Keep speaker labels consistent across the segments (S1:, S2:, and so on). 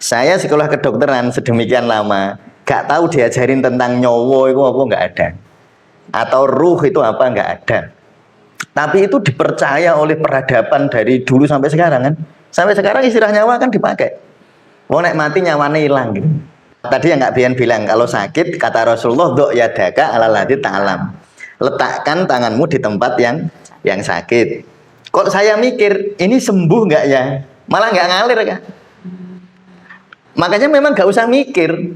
S1: Saya sekolah kedokteran sedemikian lama, gak tahu diajarin tentang nyowo itu apa, nggak ada. Atau ruh itu apa, nggak ada. Tapi itu dipercaya oleh peradaban dari dulu sampai sekarang kan. Sampai sekarang istilah nyawa kan dipakai. Mau nek mati nyawane hilang gitu. Tadi yang nggak Bian bilang, kalau sakit kata Rasulullah, dok yadaka ala ladzi ta'lam. Letakkan tanganmu di tempat yang sakit. Kok saya mikir ini sembuh nggak ya? Malah nggak ngalir kan? Makanya memang nggak usah mikir.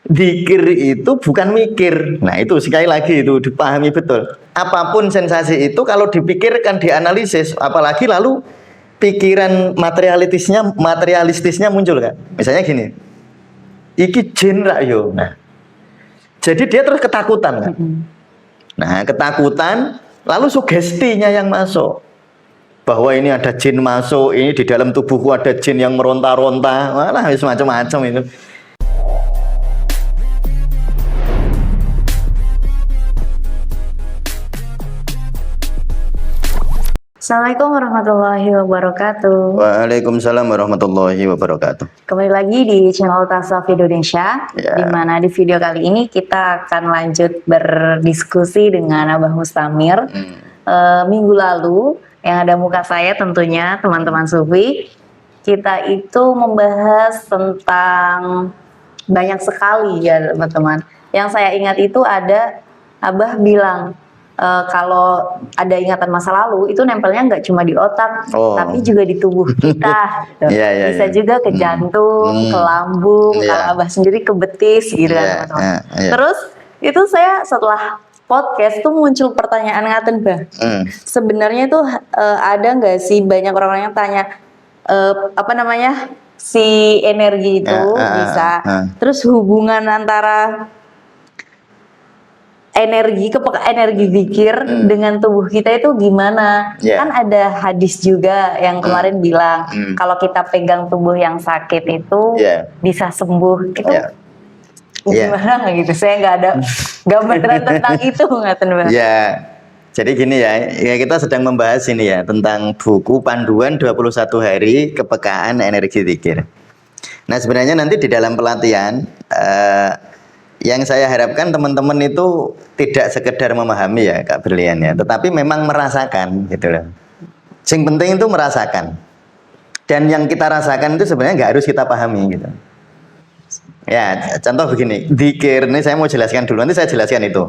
S1: Dzikir itu bukan mikir. Nah itu sekali lagi itu dipahami betul. Apapun sensasi itu kalau dipikirkan, dianalisis, apalagi lalu pikiran materialistisnya muncul kan. Misalnya gini, iki jin rak yo. Nah, jadi dia terus ketakutan kan. Nah ketakutan, lalu sugestinya yang masuk. Bahwa ini ada jin masuk, ini di dalam tubuhku ada jin yang meronta-ronta, malah macam-macam itu.
S2: Assalamualaikum warahmatullahi wabarakatuh.
S1: Waalaikumsalam warahmatullahi wabarakatuh.
S2: Kembali lagi di channel Tasawuf Indonesia, di mana di video kali ini kita akan lanjut berdiskusi dengan Abah Mustamir. Minggu lalu yang ada muka saya tentunya teman-teman Sufi, kita itu membahas tentang banyak sekali ya teman-teman. Yang saya ingat itu ada Abah bilang kalau ada ingatan masa lalu itu nempelnya nggak cuma di otak, tapi juga di tubuh kita. Gitu. Bisa juga ke jantung, ke lambung, kalau Abah sendiri ke betis gitu kan teman-teman. Terus itu saya setelah podcast tuh muncul pertanyaan ngaten Bah. Sebenarnya itu ada nggak sih banyak orang-orang yang tanya apa namanya si energi itu bisa. Terus hubungan antara energi zikir dengan tubuh kita itu gimana? Kan ada hadis juga yang kemarin bilang kalau kita pegang tubuh yang sakit itu bisa sembuh. Itu gimana gitu? Saya nggak ada gambaran tentang itu ngaten Bang.
S1: Jadi gini ya, kita sedang membahas ini ya tentang buku panduan 21 hari kepekaan energi zikir. Nah sebenarnya nanti di dalam pelatihan yang saya harapkan teman-teman itu tidak sekedar memahami ya Kak Berlian ya, tetapi memang merasakan gitu loh. Yang penting itu merasakan. Dan yang kita rasakan itu sebenarnya nggak harus kita pahami gitu. Ya, contoh begini, zikir ini saya mau jelaskan dulu, nanti saya jelaskan itu.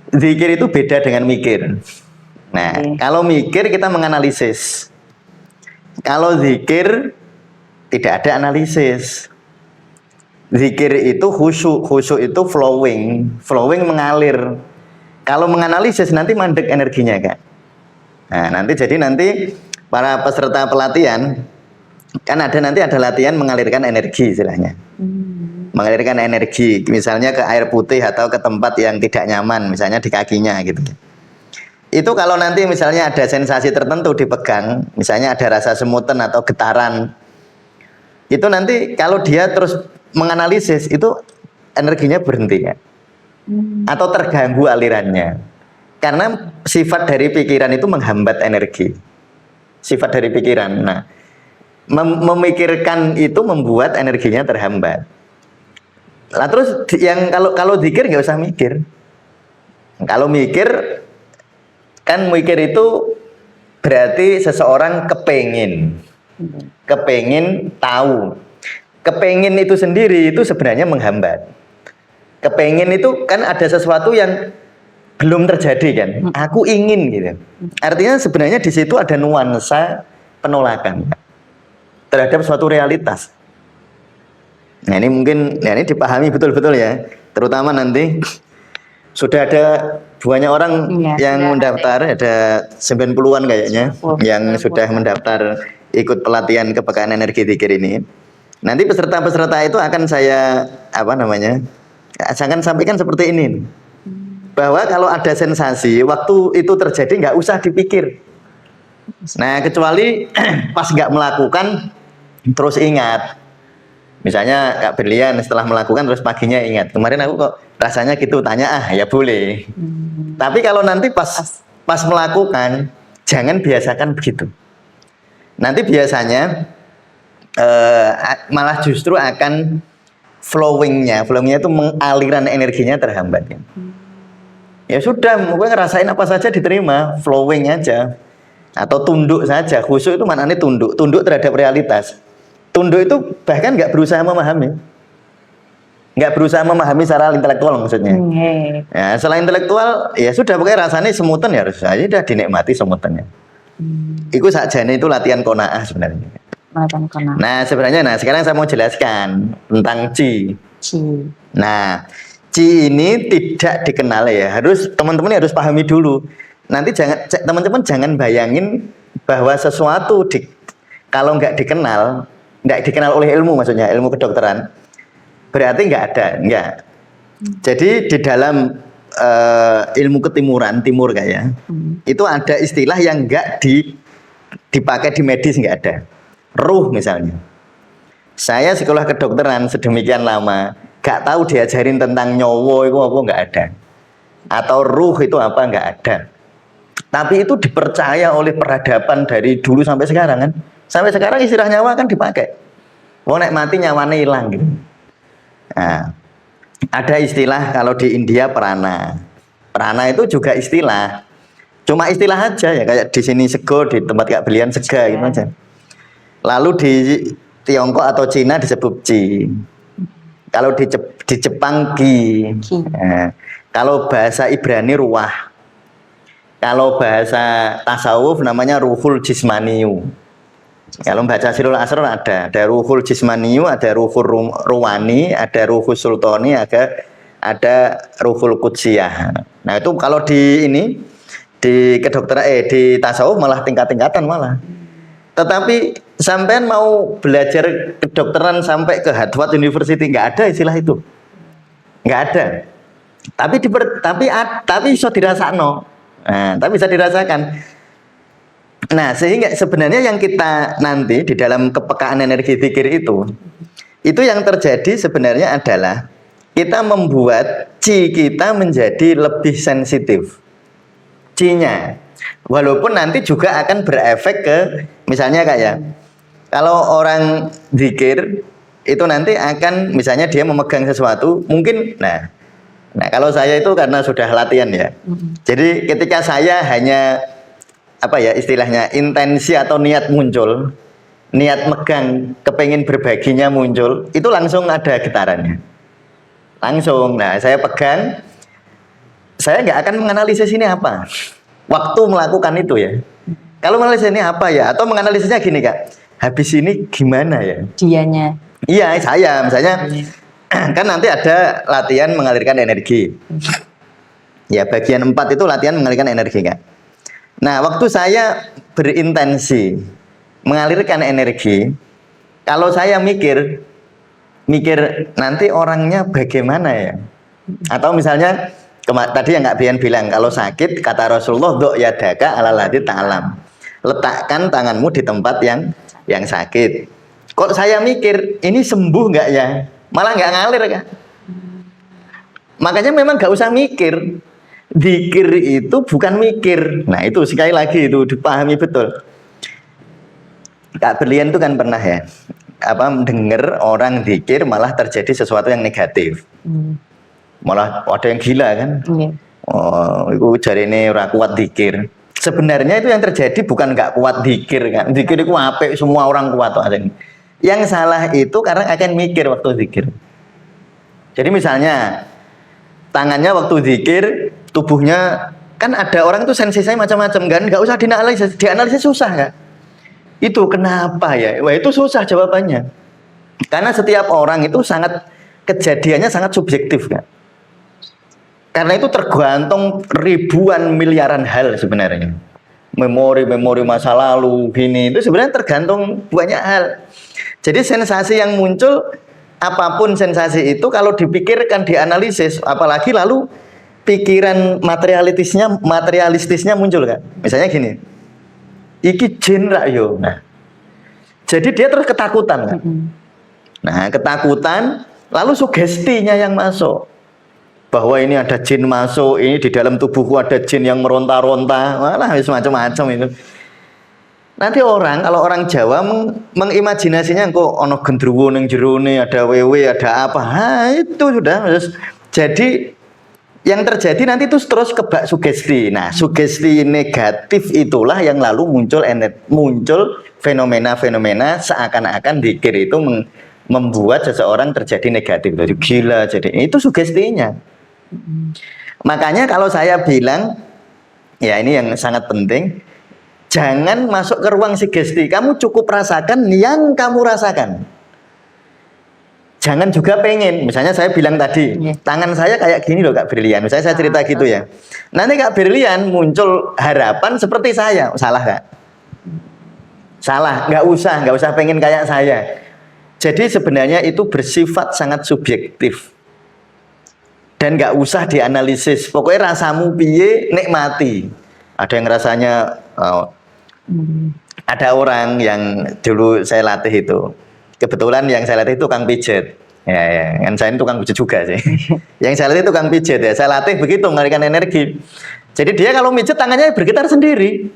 S1: Zikir itu beda dengan mikir. Nah, kalau mikir kita menganalisis. Kalau zikir tidak ada analisis. Zikir itu khusyuk itu flowing mengalir. Kalau menganalisis nanti mandek energinya Kak. Nah nanti para peserta pelatihan kan nanti ada latihan mengalirkan energi istilahnya. Mengalirkan energi, misalnya ke air putih atau ke tempat yang tidak nyaman, misalnya di kakinya gitu. Itu kalau nanti misalnya ada sensasi tertentu dipegang, misalnya ada rasa semutan atau getaran, itu nanti kalau dia terus menganalisis itu energinya berhenti ya, atau terganggu alirannya, karena sifat dari pikiran itu menghambat energi, sifat dari pikiran. Nah, memikirkan itu membuat energinya terhambat. Lah terus yang kalau zikir nggak usah mikir. Kalau mikir itu berarti seseorang kepengen tahu. Kepengen itu sendiri itu sebenarnya menghambat. Kepengen itu kan ada sesuatu yang belum terjadi kan. Aku ingin gitu. Artinya sebenarnya di situ ada nuansa penolakan terhadap suatu realitas. Nah ini mungkin ini dipahami betul-betul ya. Terutama nanti sudah ada banyak orang yang mendaftar, ada 90-an kayaknya yang sudah mendaftar ikut pelatihan kepekaan energi zikir ini. Nanti peserta-peserta itu akan saya akan sampaikan seperti ini, bahwa kalau ada sensasi waktu itu terjadi nggak usah dipikir. Nah kecuali pas nggak melakukan terus ingat, misalnya Kak Berlian setelah melakukan terus paginya ingat kemarin aku kok rasanya gitu, tanya ya boleh. Tapi kalau nanti pas melakukan jangan biasakan begitu. Nanti biasanya malah justru akan flowingnya itu aliran energinya terhambat kan. Ya sudah, mungkin ngerasain apa saja diterima, flowing aja. Atau tunduk saja. Khusyuk itu maknanya tunduk terhadap realitas. Tunduk itu bahkan nggak berusaha memahami, secara intelektual maksudnya. Ya, selain intelektual, ya sudah pokoknya rasanya semutan ya harus aja dah dinikmati semutannya. Itu sakjane itu latihan qanaah sebenarnya. Nah sebenarnya, sekarang saya mau jelaskan tentang ci. Nah, ci ini tidak dikenal ya. Teman-teman harus pahami dulu. Nanti teman-teman jangan bayangin bahwa sesuatu kalau nggak dikenal oleh ilmu, maksudnya ilmu kedokteran, berarti nggak ada, nggak. Jadi di dalam ilmu timur kayak itu ada istilah yang nggak dipakai di medis, nggak ada. Ruh misalnya. Saya sekolah kedokteran sedemikian lama, nggak tahu diajarin tentang nyowo itu apa, nggak ada. Atau ruh itu apa, nggak ada. Tapi itu dipercaya oleh peradaban dari dulu sampai sekarang kan. Sampai sekarang istilah nyawa kan dipakai. Mau nek mati nyawane hilang gitu. Nah, ada istilah kalau di India prana. Prana itu juga istilah. Cuma istilah aja ya, kayak di sini sego, di tempat Kak Belian sega gitu aja. Lalu di Tiongkok atau Cina disebut ci. Kalau di Jepang ki. Nah, kalau bahasa Ibrani ruah. Kalau bahasa tasawuf namanya ruhul jismaniyu. Kalau baca Sirul Asrar ada ruhul jismaniyu, ada ruhul ruwani, ada ruhul sultani, ada ruhul qudsiyah. Nah itu kalau di kedokteran di tasawuf malah tingkat-tingkatan malah. Tetapi sampean mau belajar kedokteran sampai ke Harvard University nggak ada istilah itu, nggak ada. Tapi bisa dirasakno. Nah, tapi bisa dirasakan. Nah, sehingga sebenarnya yang kita nanti di dalam kepekaan energi zikir itu yang terjadi sebenarnya adalah kita membuat ci kita menjadi lebih sensitif. Ci-nya. Walaupun nanti juga akan berefek ke misalnya kayak kalau orang zikir itu nanti akan misalnya dia memegang sesuatu mungkin Nah, kalau saya itu karena sudah latihan ya. Jadi ketika saya hanya istilahnya intensi atau niat muncul, niat megang, kepengen berbaginya muncul, itu langsung ada getarannya. Langsung. Nah, saya pegang, saya nggak akan menganalisis ini apa. Waktu melakukan itu ya. Kalau menganalisis ini apa ya? Atau menganalisisnya gini Kak, habis ini gimana ya?
S2: Dianya.
S1: Iya, saya misalnya. Kan nanti ada latihan mengalirkan energi. Ya, bagian 4 itu latihan mengalirkan energi, Kak. Nah, waktu saya berintensi mengalirkan energi, kalau saya mikir nanti orangnya bagaimana ya? Atau misalnya tadi yang Kak Bian bilang, kalau sakit kata Rasulullah, "Dok yadaka ala ladzi ta'lam." Letakkan tanganmu di tempat yang sakit. Kok saya mikir, ini sembuh nggak ya? Malah nggak ngalir kan? Makanya memang nggak usah mikir. Zikir itu bukan mikir. Nah itu sekali lagi itu dipahami betul. Kak Berlian itu kan pernah ya mendengar orang zikir malah terjadi sesuatu yang negatif. Malah ada yang gila kan? Oh, itu jari ini ora kuat zikir. Sebenarnya itu yang terjadi bukan nggak kuat zikir kan? Zikir itu apik, semua orang kuat tuh. Yang salah itu karena akan mikir waktu zikir. Jadi misalnya tangannya waktu zikir, tubuhnya kan ada orang itu sensasinya macam-macam kan, nggak usah dianalisis susah kan? Itu kenapa ya? Wah itu susah jawabannya. Karena setiap orang itu kejadiannya sangat subjektif kan. Karena itu tergantung ribuan miliaran hal sebenarnya. Memori masa lalu gini itu sebenarnya tergantung banyak hal. Jadi sensasi yang muncul, apapun sensasi itu kalau dipikirkan, dianalisis, apalagi lalu pikiran materialistisnya muncul kan. Misalnya gini, iki jin rak yo. Nah, jadi dia terus ketakutan kan. Nah, ketakutan, lalu sugestinya yang masuk. Bahwa ini ada jin masuk, ini di dalam tubuhku ada jin yang meronta-ronta, malah macam-macam itu. Nanti kalau orang Jawa mengimajinasinya kok ono gendruwo ning jerone, ada wewe, ada apa. Itu sudah terus jadi yang terjadi nanti itu terus kebak sugesti. Nah, sugesti negatif itulah yang lalu muncul fenomena-fenomena seakan-akan dzikir itu membuat seseorang terjadi negatif, jadi gila, jadi itu sugestinya. Makanya kalau saya bilang, ya ini yang sangat penting, jangan masuk ke ruang sugesti. Kamu cukup rasakan yang kamu rasakan. Jangan juga pengen. Misalnya saya bilang tadi, tangan saya kayak gini loh Kak Brilian. Misalnya saya cerita gitu ya. Nanti Kak Brilian muncul harapan seperti saya. Salah Kak? Salah. Nggak usah pengen kayak saya. Jadi sebenarnya itu bersifat sangat subjektif. Dan nggak usah dianalisis. Pokoknya rasamu piye, nikmati. Ada yang rasanya, ada orang yang dulu saya latih itu. Kebetulan yang saya latih itu tukang pijet. Ya, kan saya ini tukang pijet juga sih. Yang saya latih tukang pijet ya. Saya latih begitu mengalirkan energi. Jadi dia kalau pijet tangannya bergetar sendiri.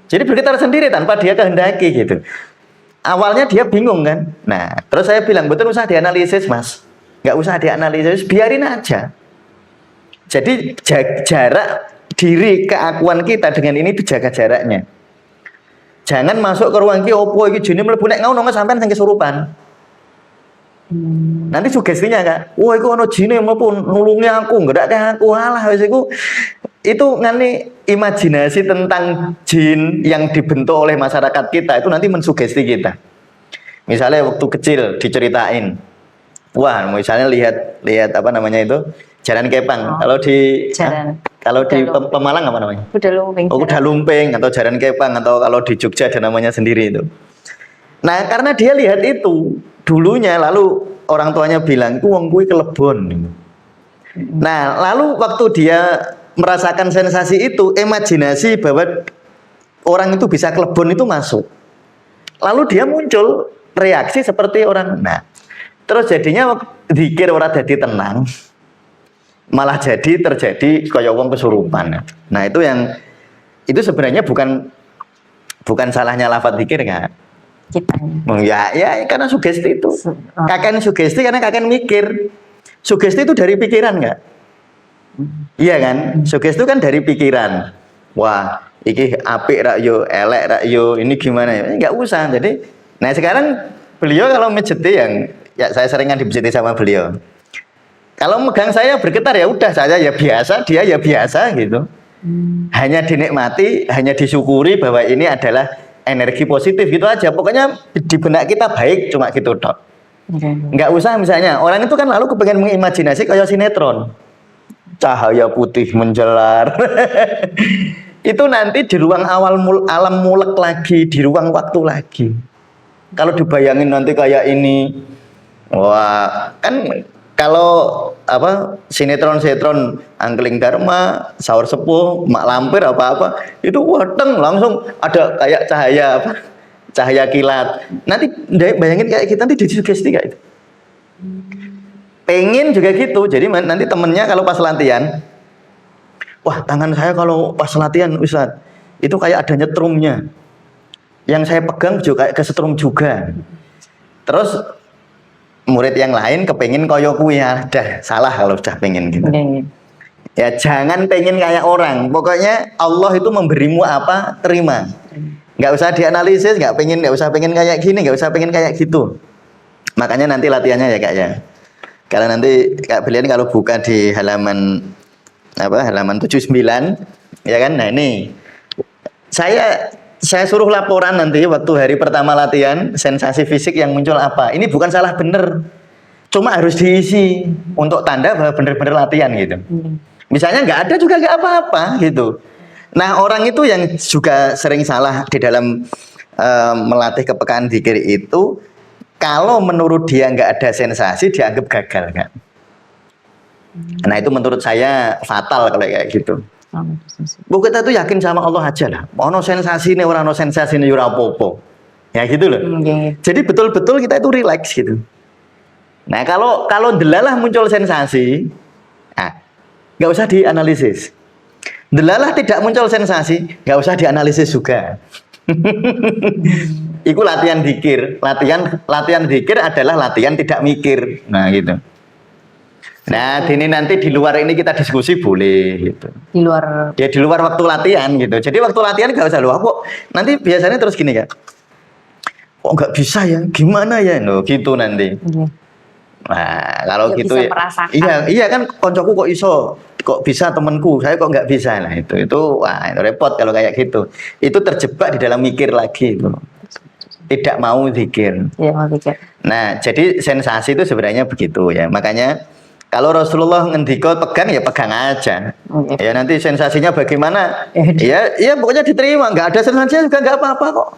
S1: Jadi bergetar sendiri tanpa dia kehendaki gitu. Awalnya dia bingung kan. Nah, terus saya bilang, betul usah dianalisis Mas. Nggak usah dianalisis, biarin aja. Jadi jarak diri keakuan kita dengan ini itu jaga jaraknya. Jangan masuk ke ruang iki opo iki jene mlebu nek ngono sampean sing kesurupan. Nanti sugestinya Kak, wah iku ono jine mlebu nulungi aku, ngedake aku. Alah wis iku itu nanti imajinasi tentang jin yang dibentuk oleh masyarakat kita itu nanti mensugesti kita. Misalnya waktu kecil diceritain, wah misalnya lihat apa namanya itu Jaran Kepang. Kalau di Pemalang apa namanya?
S2: Kuda lumping.
S1: Oh, kuda lumping atau Jaran Kepang, atau kalau di Jogja ada namanya sendiri itu. Nah, karena dia lihat itu dulunya, lalu orang tuanya bilang, "Ku wong kuwi kelebon." Nah, lalu waktu dia merasakan sensasi itu, imajinasi bahwa orang itu bisa kelebon itu masuk. Lalu dia muncul reaksi seperti orang. Nah, terus jadinya zikir ora dadi tenang. Malah jadi terjadi kaya wong kesurupan. Nah, itu sebenarnya bukan salahnya lafaz zikir Kak.
S2: Kitanya.
S1: Ya karena sugesti itu. Kakek sugesti karena kakek mikir. Sugesti itu dari pikiran Kak. Iya kan? Sugesti itu kan dari pikiran. Wah, iki apik rak yo, elek rak yo, ini gimana ya? Enggak usah. Jadi, nah sekarang beliau kalau mijeti ya saya seringan dipijeti sama beliau. Kalau megang saya bergetar ya udah, saya ya biasa, dia ya biasa gitu. Hanya dinikmati, hanya disyukuri bahwa ini adalah energi positif gitu aja. Pokoknya di benak kita baik, cuma gitu dok. Nggak usah misalnya orang itu kan lalu kepengen mengimajinasi kayak sinetron, cahaya putih menjelar. Itu nanti di ruang alam mulek lagi, di ruang waktu lagi. Kalau dibayangin nanti kayak ini, wah kan. Kalau sinetron Angkling Dharma, Saur Sepuh, Mak Lampir apa itu wadeng langsung ada kayak cahaya kilat. Nanti bayangin kayak kita nanti disugesti kayak itu. Pengen juga gitu. Jadi nanti temennya kalau pas latihan, wah tangan saya kalau pas latihan Ustaz itu kayak ada nyetrumnya. Yang saya pegang juga kayak kesetrum juga. Terus murid yang lain kepengen koyo kuwi ya, dah salah kalau sudah pengen gitu. Ya jangan pengen kayak orang. Pokoknya Allah itu memberimu apa, terima. Nggak usah dianalisis, nggak usah pengen kayak gini, nggak usah pengen kayak gitu. Makanya nanti latihannya ya Kak ya. Karena nanti Kak Brilian kalau buka di halaman 79 ya kan. Nah ini saya suruh laporan nanti waktu hari pertama latihan, sensasi fisik yang muncul apa. Ini bukan salah bener, cuma harus diisi untuk tanda bahwa bener-bener latihan gitu. Misalnya nggak ada juga nggak apa-apa gitu. Nah orang itu yang juga sering salah di dalam melatih kepekaan zikir itu, kalau menurut dia nggak ada sensasi dianggap gagal kan. Nah itu menurut saya fatal kalau kayak gitu. Kita tuh yakin sama Allah aja lah. Ono sensasi nih, orang ono sensasi nih, ora apa-apa. Ya gitu loh. Jadi betul-betul kita itu relax gitu. Nah kalau delalah muncul sensasi, nggak usah dianalisis. Delalah tidak muncul sensasi, nggak usah dianalisis juga. Iku latihan zikir. Latihan zikir adalah latihan tidak mikir. Nah, gitu. Nah, ini nanti di luar ini kita diskusi boleh gitu.
S2: Di luar.
S1: Ya di luar waktu latihan gitu. Jadi waktu latihan gak usah lupa kok. Nanti biasanya terus gini kan. Kok nggak bisa ya? Gimana ya? No, gitu nanti. Nah, kalau
S2: Ya,
S1: gitu
S2: bisa
S1: ya.
S2: merasakan.
S1: Iya kan koncoku kok iso, kok bisa temanku, saya kok nggak bisa. Nah, itu wah, itu repot kalau kayak gitu. Itu terjebak di dalam mikir lagi itu. Tidak mau zikir.
S2: Tidak mau zikir.
S1: Nah, jadi sensasi itu sebenarnya begitu ya. Makanya kalau Rasulullah ngendiko pegang ya pegang aja. Ya nanti sensasinya bagaimana? Ya pokoknya diterima. Nggak ada sensasinya juga nggak apa-apa kok.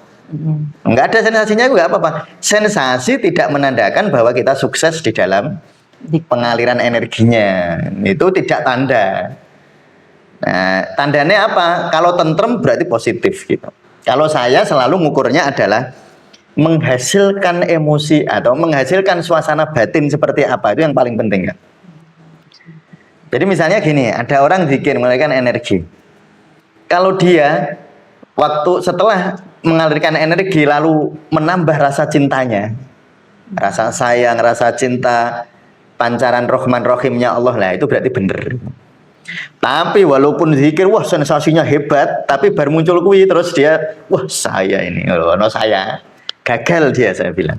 S1: Nggak ada sensasinya juga nggak apa-apa. Sensasi tidak menandakan bahwa kita sukses di dalam pengaliran energinya. Itu tidak tanda. Nah, tandanya apa? Kalau tentrem berarti positif gitu. Kalau saya selalu ngukurnya adalah menghasilkan emosi atau menghasilkan suasana batin seperti apa, itu yang paling penting kan. Jadi misalnya gini, ada orang zikir mengalirkan energi. Kalau dia waktu setelah mengalirkan energi lalu menambah rasa cintanya, rasa sayang, rasa cinta, pancaran Rahman Rahimnya Allah, lah itu berarti bener. Tapi walaupun zikir, wah sensasinya hebat, tapi baru muncul kui terus dia, wah saya ini, no saya, gagal dia, saya bilang.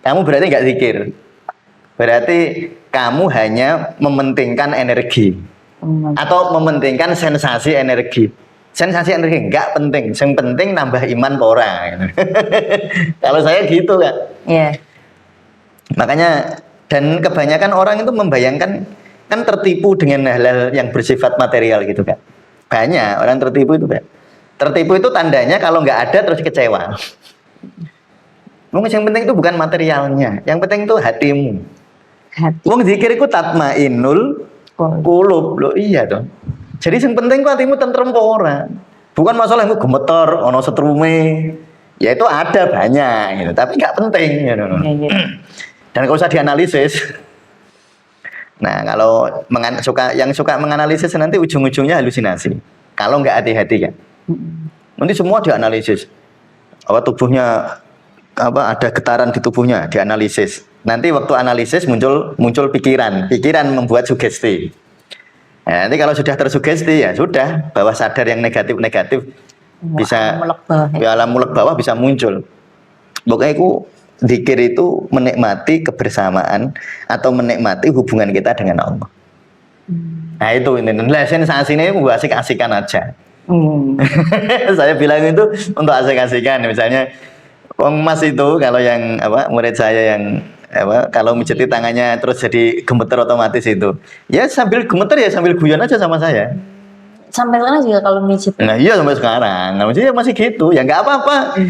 S1: Kamu berarti nggak zikir. Berarti kamu hanya mementingkan energi atau mementingkan sensasi energi. Sensasi energi nggak penting, yang penting nambah iman orang. Kalau saya gitu kan.
S2: Iya.
S1: Makanya dan kebanyakan orang itu membayangkan kan tertipu dengan hal-hal yang bersifat material gitu kan. Banyak orang tertipu itu kan. Tertipu itu tandanya kalau nggak ada terus kecewa. Mungkin yang penting itu bukan materialnya, yang penting itu hatimu. Wong zikir iku tatmainul qulub. Loh iya dong. Jadi yang penting ku hatimu tentrem apa ora. Bukan masalah ku gemeter ono setrume. Ya itu ada banyak gitu, tapi nggak penting gitu. Dan kalau usah dianalisis. Nah, kalau yang suka menganalisis nanti ujung-ujungnya halusinasi. Kalau nggak hati-hati kan. Nanti semua dianalisis. Apa tubuhnya ada getaran di tubuhnya, dianalisis. Nanti waktu analisis muncul pikiran membuat sugesti. Nah, nanti kalau sudah tersugesti ya sudah, bawah sadar yang negatif bisa alam mulek bawah bisa muncul. Pokoknya itu zikir itu menikmati kebersamaan atau menikmati hubungan kita dengan Allah. Nah itu ini, sensasi ini gua asik-asikan aja. Saya bilang itu untuk asik-asikan, misalnya Mas itu kalau yang murid saya yang kalau mijeti tangannya terus jadi gemeter otomatis itu. Ya sambil gemeter ya sambil guyon aja sama saya.
S2: Sampai sekarang juga kalau mijit.
S1: Nah iya sampai sekarang. Nah, masih gitu. Ya nggak apa-apa.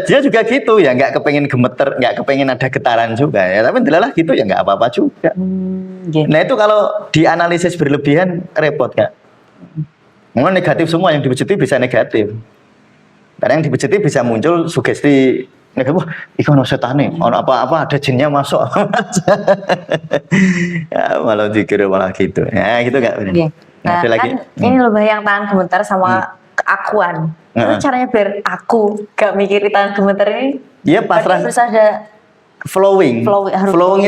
S1: Dia juga gitu ya, nggak kepengen gemeter, nggak kepengen ada getaran juga ya. Tapi adalah gitu ya nggak apa-apa juga. Nah itu kalau dianalisis berlebihan repot Kak. Memang negatif semua, yang dibejeti bisa negatif. Karena yang dibejeti bisa muncul sugesti negatif. Wah, ikan setan nih, ono apa-apa ada jinnya masuk. Ya, malah dikira malah gitu. Ya, gitu enggak benar.
S2: Nah,
S1: ada lagi.
S2: Ini loh yang tahan gemeter sama keakuan. Itu caranya biar aku gak mikirin tahan gemeter ini.
S1: Iya, pasrah.
S2: Terus ada
S1: flowing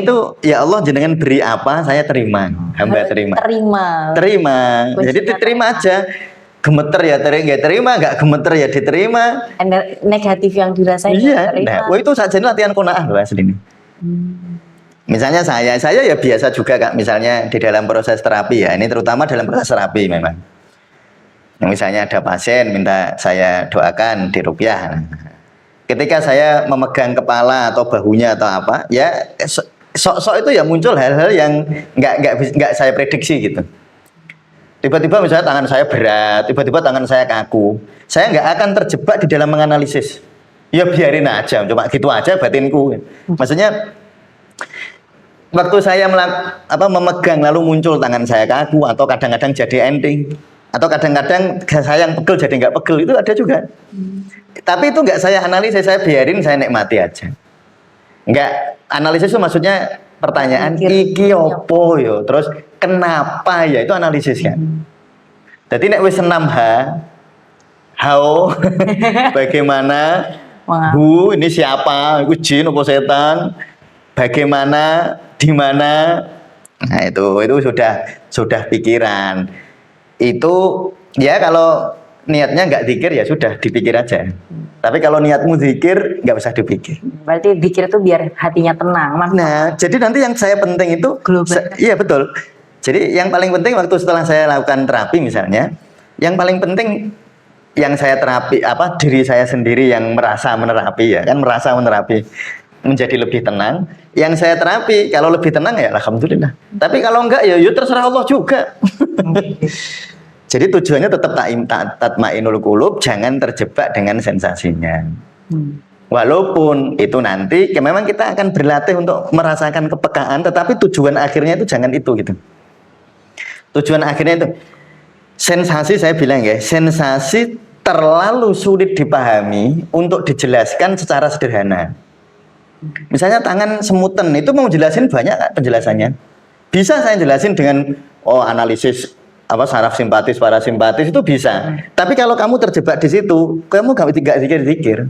S1: itu ya Allah jenengan beri apa saya terima, hamba terima. Jadi diterima aja. Gemeter ya terima, nggak gemeter ya diterima.
S2: Negatif yang dirasain
S1: iya. Nah, itu saja latihan qanaah loh asli ini. Misalnya saya ya biasa juga Kak, misalnya di dalam proses terapi ya, ini terutama dalam proses terapi memang. Misalnya ada pasien minta saya doakan di ruqyah. Ketika saya memegang kepala atau bahunya atau apa, ya sok-sok itu ya muncul hal-hal yang nggak saya prediksi gitu. Tiba-tiba misalnya tangan saya berat, tiba-tiba tangan saya kaku. Saya nggak akan terjebak di dalam menganalisis. Ya biarin aja, cuma gitu aja batinku. Maksudnya waktu saya memegang lalu muncul tangan saya kaku atau kadang-kadang jadi ending atau kadang-kadang saya yang pegel jadi nggak pegel, itu ada juga. Tapi itu nggak saya analisis, saya biarin, saya nikmati aja. Nggak analisis itu maksudnya pertanyaan iki opo yo, terus kenapa ya, itu analisis kan. Jadi nek wis 6H How, bagaimana, who, ini siapa, itu jin atau setan, bagaimana, di mana, nah itu sudah pikiran. Itu ya kalau niatnya nggak zikir ya sudah dipikir aja. Tapi kalau niatmu zikir nggak usah dipikir.
S2: Berarti zikir itu biar hatinya tenang.
S1: Nah, jadi nanti yang saya penting itu, iya betul. Jadi yang paling penting waktu setelah saya lakukan terapi misalnya, yang paling penting yang saya terapi diri saya sendiri yang merasa menerapi ya kan, merasa menerapi menjadi lebih tenang. Yang saya terapi kalau lebih tenang ya alhamdulillah. Tapi kalau enggak ya terserah Allah juga. Jadi tujuannya tetap tatmainul qulub, jangan terjebak dengan sensasinya. Walaupun itu nanti memang kita akan berlatih untuk merasakan kepekaan, tetapi tujuan akhirnya itu jangan itu gitu. Tujuan akhirnya itu sensasi, saya bilang ya, sensasi terlalu sulit dipahami untuk dijelaskan secara sederhana. Misalnya tangan semutan itu mau jelasin banyak penjelasannya. Bisa saya jelasin dengan analisis saraf simpatis, parasimpatis itu bisa. Tapi kalau kamu terjebak di situ, kamu nggak zikir-zikir.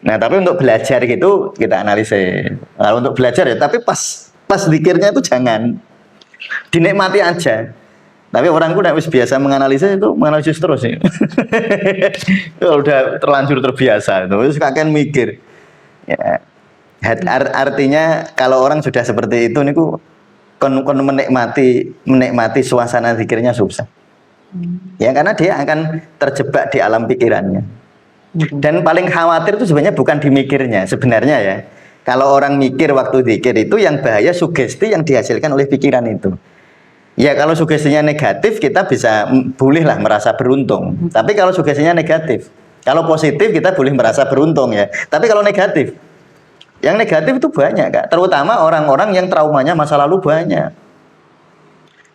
S1: Nah, tapi untuk belajar gitu kita analisis. Kalau untuk belajar ya, tapi pas zikirnya itu jangan dinikmati aja. Tapi orang udah biasa menganalisis itu menganalisis terus ya. Kalau udah terlanjur terbiasa itu, terus kakek mikir. Ya. Artinya kalau orang sudah seperti itu niku menikmati suasana zikirnya susah. Ya karena dia akan terjebak di alam pikirannya. Dan paling khawatir itu sebenarnya bukan di mikirnya sebenarnya ya. Kalau orang mikir waktu zikir itu yang bahaya sugesti yang dihasilkan oleh pikiran itu. Ya kalau sugestinya negatif kita bisa bolehlah merasa beruntung. Tapi kalau sugestinya negatif, kalau positif kita boleh merasa beruntung ya. Tapi kalau negatif, yang negatif itu banyak Kak. Terutama orang-orang yang traumanya masa lalu banyak.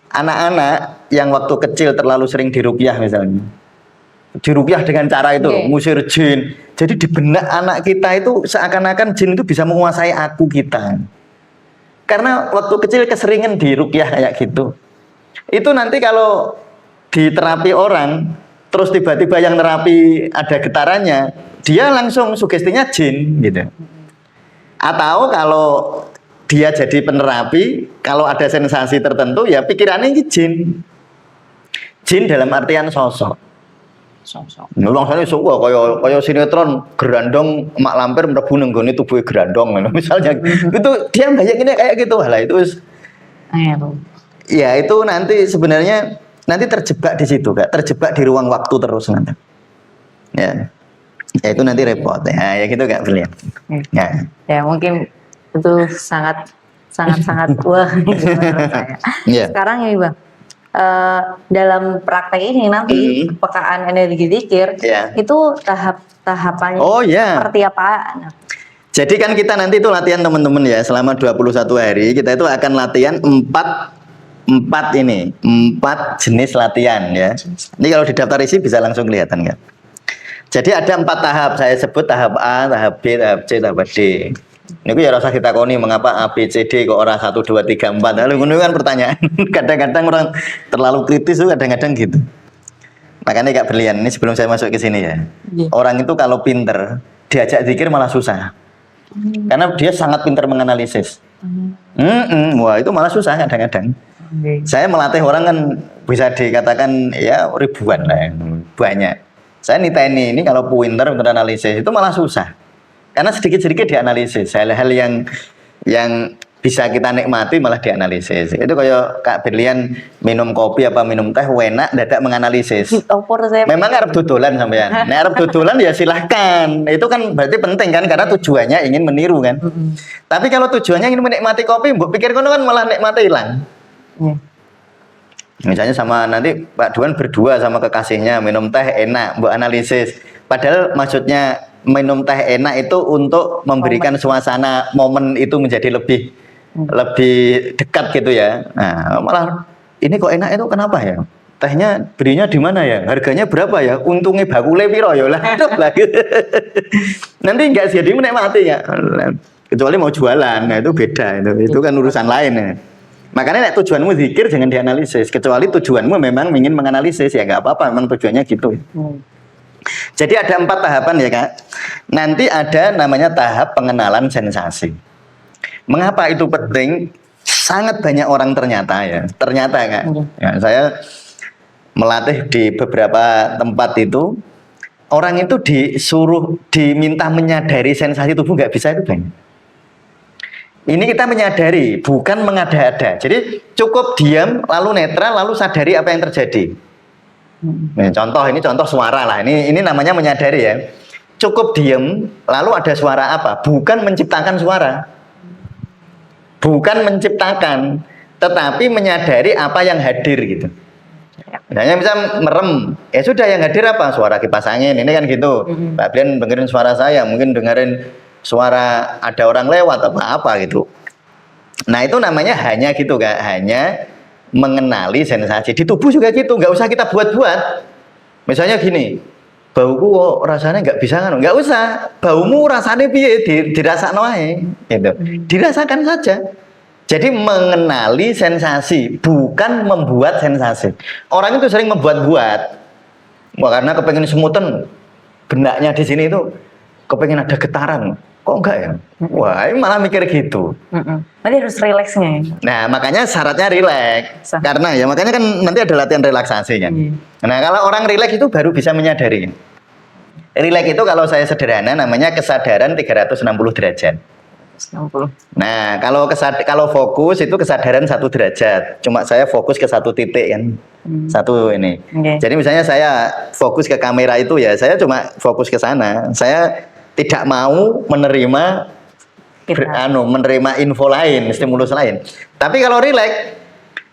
S1: Anak-anak yang waktu kecil terlalu sering diruqyah misalnya. Diruqyah dengan cara itu, ngusir jin. Jadi di benak anak kita itu seakan-akan jin itu bisa menguasai aku kita. Karena waktu kecil keseringan diruqyah kayak gitu. Itu nanti kalau diterapi orang, terus tiba-tiba yang terapi ada getarannya, dia langsung sugestinya jin gitu. Atau kalau dia jadi penerapi, kalau ada sensasi tertentu ya pikirannya ini jin. Jin dalam artian sosok. Nolong sana suka kaya sinetron gerandong mak lampir mlebu nang gone tubuhe gerandong misalnya. Itu dia bayangin kayak gitu lah itu. Ya itu nanti sebenarnya nanti terjebak di situ Kak, terjebak di ruang waktu terus nanti. Ya itu nanti repot ya gitu Kak Brilian.
S2: Ya mungkin itu sangat wah menurut saya. Sekarang ini Bang, dalam praktek ini nanti kepekaan energi zikir itu tahapannya seperti apa?
S1: Jadi kan kita nanti itu latihan teman-teman ya selama 21 hari kita itu akan latihan 4 jenis latihan ya. Ini kalau di daftar isi bisa langsung kelihatan kan. Jadi ada 4 tahap, saya sebut tahap A, tahap B, tahap C, tahap D. Ini ya rasa kita koni mengapa A, B, C, D kok orang 1, 2, 3, 4. Lalu ini kan pertanyaan. Kadang-kadang orang terlalu kritis tuh kadang-kadang gitu. Makanya Kak Brilian ini sebelum saya masuk ke sini ya. Orang itu kalau pinter diajak zikir malah susah. Karena dia sangat pinter menganalisis. Wah itu malah susah kadang-kadang. Saya melatih orang kan bisa dikatakan ya ribuan lah, banyak. Saya niteni ini kalau pinter untuk analisis itu malah susah. Karena sedikit-sedikit dianalisis, hal-hal yang bisa kita nikmati malah dianalisis. Itu kayak Kak Brilian minum kopi apa minum teh enak dadak menganalisis. Memang arep dodolan sampean. Nek arep dodolan ya silahkan. Itu kan berarti penting kan karena tujuannya ingin meniru kan. Tapi kalau tujuannya ingin menikmati kopi, mbok pikir kono kan malah nikmati hilang. Misalnya sama nanti Pak Duan berdua sama kekasihnya minum teh enak, mbok analisis. Padahal maksudnya minum teh enak itu untuk memberikan suasana momen itu menjadi lebih dekat gitu ya. Nah, malah ini kok enak itu kenapa ya? Tehnya belinya di mana ya? Harganya berapa ya? Untungnya bakule piro ya lah. Nanti enggak jadi menikmati ya. Kecuali mau jualan, nah itu beda itu kan urusan lain ya. Makanya nek tujuanmu zikir jangan dianalisis, kecuali tujuanmu memang ingin menganalisis ya nggak apa-apa, memang tujuannya gitu. Jadi ada 4 tahapan ya Kak. Nanti ada namanya tahap pengenalan sensasi. Mengapa itu penting? Sangat banyak orang ternyata Kak. Ya, saya melatih di beberapa tempat itu, orang itu diminta menyadari sensasi tubuh nggak bisa itu banyak. Ini kita menyadari, bukan mengada-ada. Jadi cukup diam, lalu netral, lalu sadari apa yang terjadi. Ini contoh suara lah. Ini namanya menyadari ya. Cukup diem, lalu ada suara apa? Bukan menciptakan suara, bukan menciptakan, tetapi menyadari apa yang hadir gitu. Misalnya bisa merem, ya sudah yang hadir apa? Suara kipas angin, ini kan gitu. Mbak Brian dengerin suara saya, mungkin dengerin suara ada orang lewat apa gitu. Nah itu namanya hanya gitu Kak, hanya mengenali sensasi. Di tubuh juga gitu, nggak usah kita buat-buat. Misalnya gini, bauku kok rasanya nggak bisa kan? Nggak usah, baumu rasanya piye dirasakan wae, gitu. Dirasakan saja. Jadi mengenali sensasi, bukan membuat sensasi. Orang itu sering membuat-buat. Wah, karena kepengen semutan, benaknya di sini itu kepengen ada getaran. Kok enggak ya? Wah, ini malah mikir gitu.
S2: Nanti harus rileksnya.
S1: Nah, makanya syaratnya rileks. Karena ya makanya kan nanti ada latihan relaksasi kan. Nah, kalau orang rileks itu baru bisa menyadari. Rileks itu kalau saya sederhana namanya kesadaran 360 derajat.
S2: 60.
S1: Nah, kalau fokus itu kesadaran 1 derajat. Cuma saya fokus ke 1 titik kan. Satu ini. Jadi misalnya saya fokus ke kamera itu ya, saya cuma fokus ke sana. Saya tidak mau menerima info lain, stimulus lain. Tapi kalau rileks,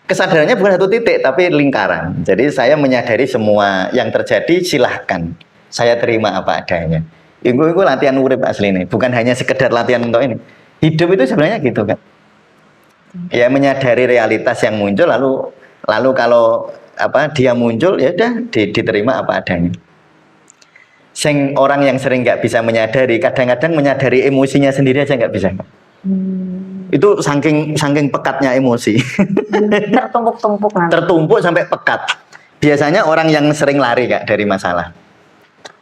S1: kesadarannya bukan 1 titik, tapi lingkaran. Jadi saya menyadari semua yang terjadi, silahkan. Saya terima apa adanya. Itu latihan urip asli ini, bukan hanya sekedar latihan untuk ini. Hidup itu sebenarnya gitu kan. Ya menyadari realitas yang muncul, lalu kalau dia muncul ya udah diterima apa adanya. Orang yang sering nggak bisa menyadari, kadang-kadang menyadari emosinya sendiri aja nggak bisa. Itu saking pekatnya emosi.
S2: Tertumpuk-tumpuk nanti.
S1: Tertumpuk sampai pekat. Biasanya orang yang sering lari Kak dari masalah.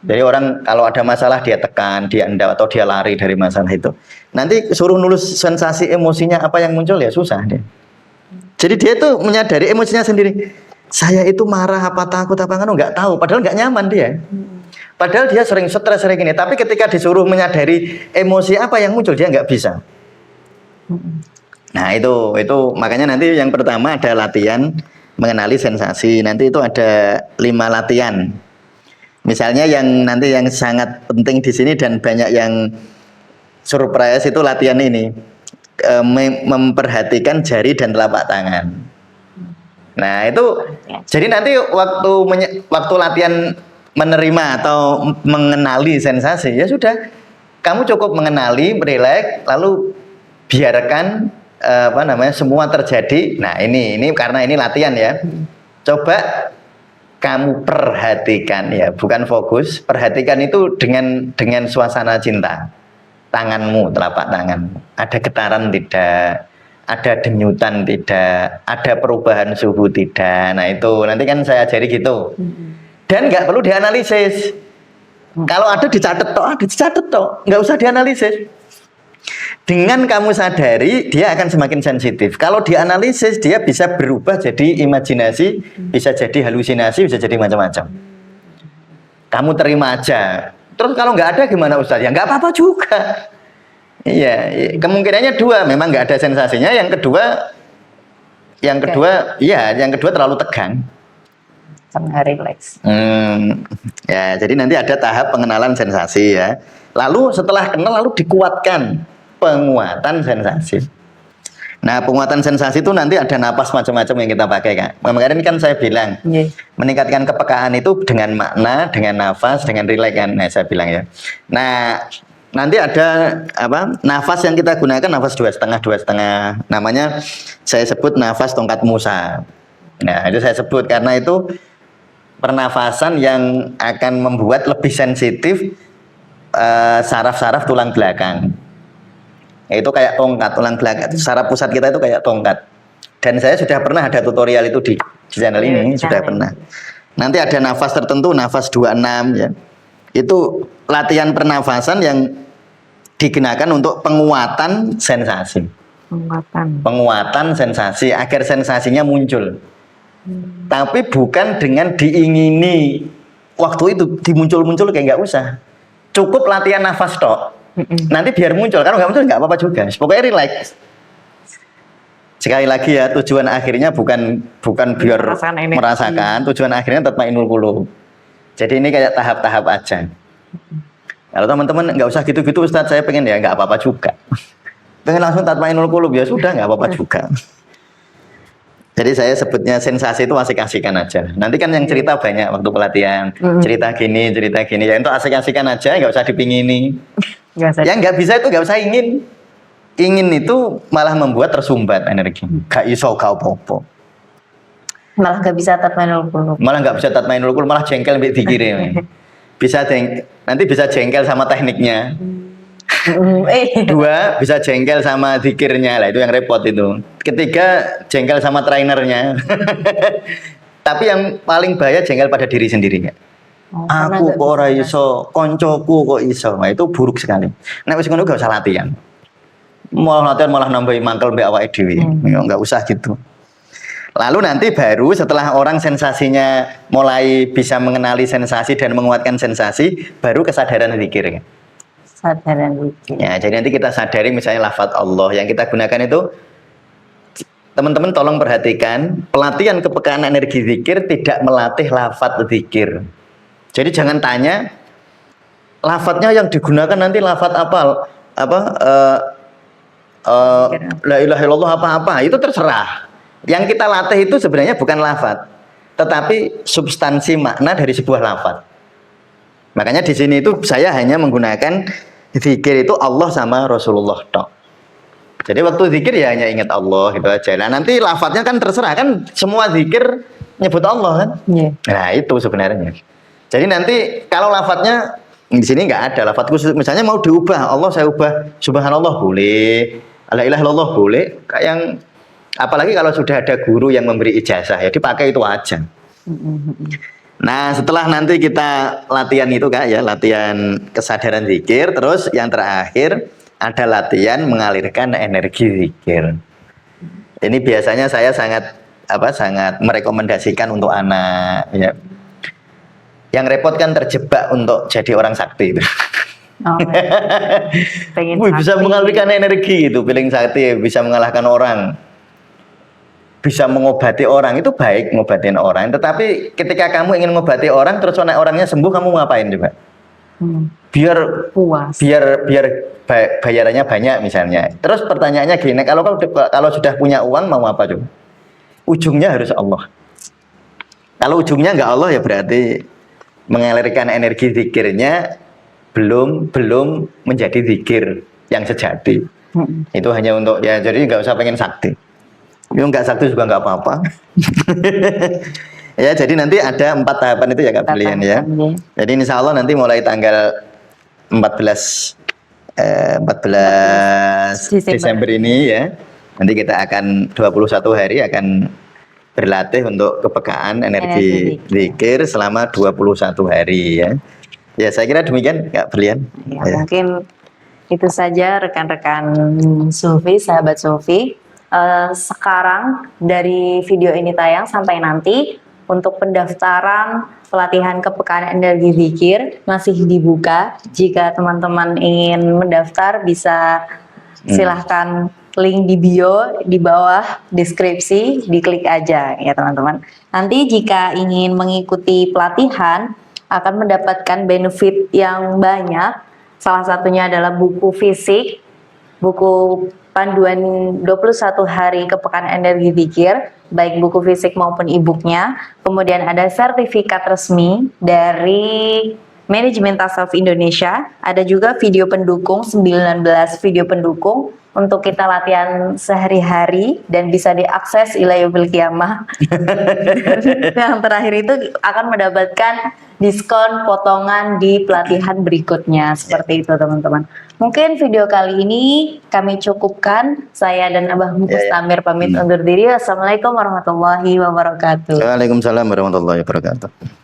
S1: Jadi orang kalau ada masalah dia tekan, dia endap atau dia lari dari masalah itu. Nanti suruh nulis sensasi emosinya apa yang muncul ya susah dia. Jadi dia tuh menyadari emosinya sendiri. Saya itu marah apa takut apa nggak tahu, padahal nggak nyaman dia. Padahal dia sering stres sering ini, tapi ketika disuruh menyadari emosi apa yang muncul dia nggak bisa. Nah itu makanya nanti yang pertama ada latihan mengenali sensasi. Nanti itu ada 5 latihan. Misalnya yang sangat penting di sini dan banyak yang surprise itu latihan ini, memperhatikan jari dan telapak tangan. Nah itu jadi nanti waktu latihan menerima atau mengenali sensasi ya sudah, kamu cukup mengenali, rileks, lalu biarkan semua terjadi. Nah ini karena ini latihan ya, coba kamu perhatikan ya, bukan fokus, perhatikan itu dengan suasana cinta. Tanganmu, telapak tangan, ada getaran tidak, ada denyutan tidak, ada perubahan suhu tidak. Nah itu nanti kan saya ajari gitu. Dan nggak perlu dianalisis. Kalau ada dicatat toh, nggak usah dianalisis. Dengan kamu sadari, dia akan semakin sensitif. Kalau dianalisis, dia bisa berubah jadi imajinasi, bisa jadi halusinasi, bisa jadi macam-macam. Kamu terima aja. Terus kalau nggak ada gimana Ustaz? Ya nggak apa-apa juga. Iya, kemungkinannya 2, memang nggak ada sensasinya. Yang kedua terlalu tegang.
S2: Sama relax.
S1: Ya, jadi nanti ada tahap pengenalan sensasi ya. Lalu setelah kenal, lalu dikuatkan. Penguatan sensasi. Nah, penguatan sensasi itu nanti ada napas macam-macam yang kita pakai Kak. Kemarin kan saya bilang meningkatkan kepekaan itu dengan makna, dengan nafas, dengan rileks kan. Nah, saya bilang ya. Nah, nanti ada nafas yang kita gunakan nafas 2,5. Namanya saya sebut nafas tongkat Musa. Nah, itu saya sebut karena itu pernafasan yang akan membuat lebih sensitif saraf-saraf tulang belakang. Itu kayak tongkat, tulang belakang, saraf pusat kita itu kayak tongkat. Dan saya sudah pernah ada tutorial itu di channel ini, sudah pernah. Nanti ada nafas tertentu, nafas 26 ya. Itu latihan pernafasan yang digunakan untuk penguatan sensasi. Penguatan sensasi agar sensasinya muncul. Tapi bukan dengan diingini waktu itu dimuncul-muncul, kayak nggak usah. Cukup latihan nafas tok. Nanti biar muncul. Kalau nggak muncul nggak apa-apa juga. Pokoknya relax. Sekali lagi ya, tujuan akhirnya bukan biar merasakan, tujuan akhirnya tatmainul qulub. Jadi ini kayak tahap-tahap aja. Kalau teman-teman nggak usah gitu-gitu Ustadz, saya pengen, ya nggak apa-apa juga. Pengen langsung tatmainul qulub, ya sudah, nggak apa-apa juga. Jadi saya sebutnya sensasi itu asik-asikan aja. Nanti kan yang cerita banyak waktu pelatihan, cerita gini. Ya itu asik-asikan aja, nggak usah dipingini. Yang nggak bisa itu nggak usah ingin. Ingin itu malah membuat tersumbat energi. Gak iso gak apa-apa.
S2: Malah nggak bisa tatmainul qulub.
S1: Malah jengkel mbek dikire. Nanti bisa jengkel sama tekniknya. Dua, bisa jengkel sama zikirnya, lah itu yang repot itu. Ketiga, jengkel sama trainernya. Tapi yang paling bahaya jengkel pada diri sendiri. Aku kok ora iso, koncoku kok iso. Nah, itu buruk sekali. Nek wis ngono gak usah latihan. Malah latihan malah nambahi mangkel mbek awake dhewe. Ya enggak usah gitu. Lalu nanti baru setelah orang sensasinya mulai bisa mengenali sensasi dan menguatkan sensasi, baru kesadaran zikir.
S2: Kesadaran zikir.
S1: Ya, jadi nanti kita sadari misalnya lafaz Allah yang kita gunakan itu, teman-teman tolong perhatikan, pelatihan kepekaan energi zikir tidak melatih lafaz zikir. Jadi jangan tanya lafadznya yang digunakan nanti lafaz apa la ilaha illallah apa, itu terserah. Yang kita latih itu sebenarnya bukan lafaz, tetapi substansi makna dari sebuah lafaz. Makanya di sini itu saya hanya menggunakan zikir itu Allah sama Rasulullah tok. Jadi waktu zikir ya hanya ingat Allah gitu aja. Nah nanti lafadznya kan terserah, kan semua zikir nyebut Allah kan. Nah itu sebenarnya. Jadi nanti kalau lafadznya di sini nggak ada lafadz khusus, misalnya mau diubah, Allah saya ubah subhanallah boleh, la ilaha illallah boleh, kayak yang apalagi kalau sudah ada guru yang memberi ijazah ya dipakai itu aja. Nah setelah nanti kita latihan itu Kak ya, latihan kesadaran zikir, terus yang terakhir ada latihan mengalirkan energi zikir. Ini biasanya saya sangat merekomendasikan untuk anak ya. Yang repot kan terjebak untuk jadi orang sakti itu. Bisa mengalirkan energi itu, feeling sakti, bisa mengalahkan orang, bisa mengobati orang, itu baik ngobatin orang. Tetapi ketika kamu ingin mengobati orang, terus orangnya sembuh, kamu ngapain coba? Biar puas, biar bayarannya banyak misalnya. Terus pertanyaannya gini, kalau sudah punya uang mau apa coba? Ujungnya harus Allah. Kalau ujungnya nggak Allah ya berarti mengalirkan energi zikirnya belum menjadi zikir yang sejati. Itu hanya untuk ya, jadi nggak usah pengen sakti. Yo nggak sakti juga nggak apa-apa. Ya jadi nanti ada 4 tahapan itu ya Kak Brilian ya. Jadi insya Allah nanti mulai tanggal 14 Desember ini ya. Nanti kita akan 21 hari akan berlatih untuk kepekaan energi zikir selama 21 hari ya. Ya saya kira demikian Kak Brilian.
S2: Ya. Mungkin itu saja rekan-rekan Sufi, sahabat Sufi. Sekarang dari video ini tayang sampai nanti untuk pendaftaran pelatihan kepekaan energi zikir masih dibuka. Jika teman-teman ingin mendaftar bisa silahkan link di bio di bawah deskripsi, diklik aja ya teman-teman. Nanti jika ingin mengikuti pelatihan akan mendapatkan benefit yang banyak. Salah satunya adalah buku fisik, buku panduan 21 hari kepekaan energi zikir, baik buku fisik maupun e-booknya. Kemudian ada sertifikat resmi dari Manajemen Tasawuf Indonesia. Ada juga video pendukung, 19 video pendukung untuk kita latihan sehari-hari dan bisa diakses ila yaumil qiyamah. Yang terakhir itu akan mendapatkan diskon potongan di pelatihan berikutnya, seperti itu teman-teman. Mungkin video kali ini kami cukupkan. Saya dan Abah Mustamir pamit undur diri. Wassalamualaikum warahmatullahi wabarakatuh.
S1: Waalaikumsalam warahmatullahi wabarakatuh.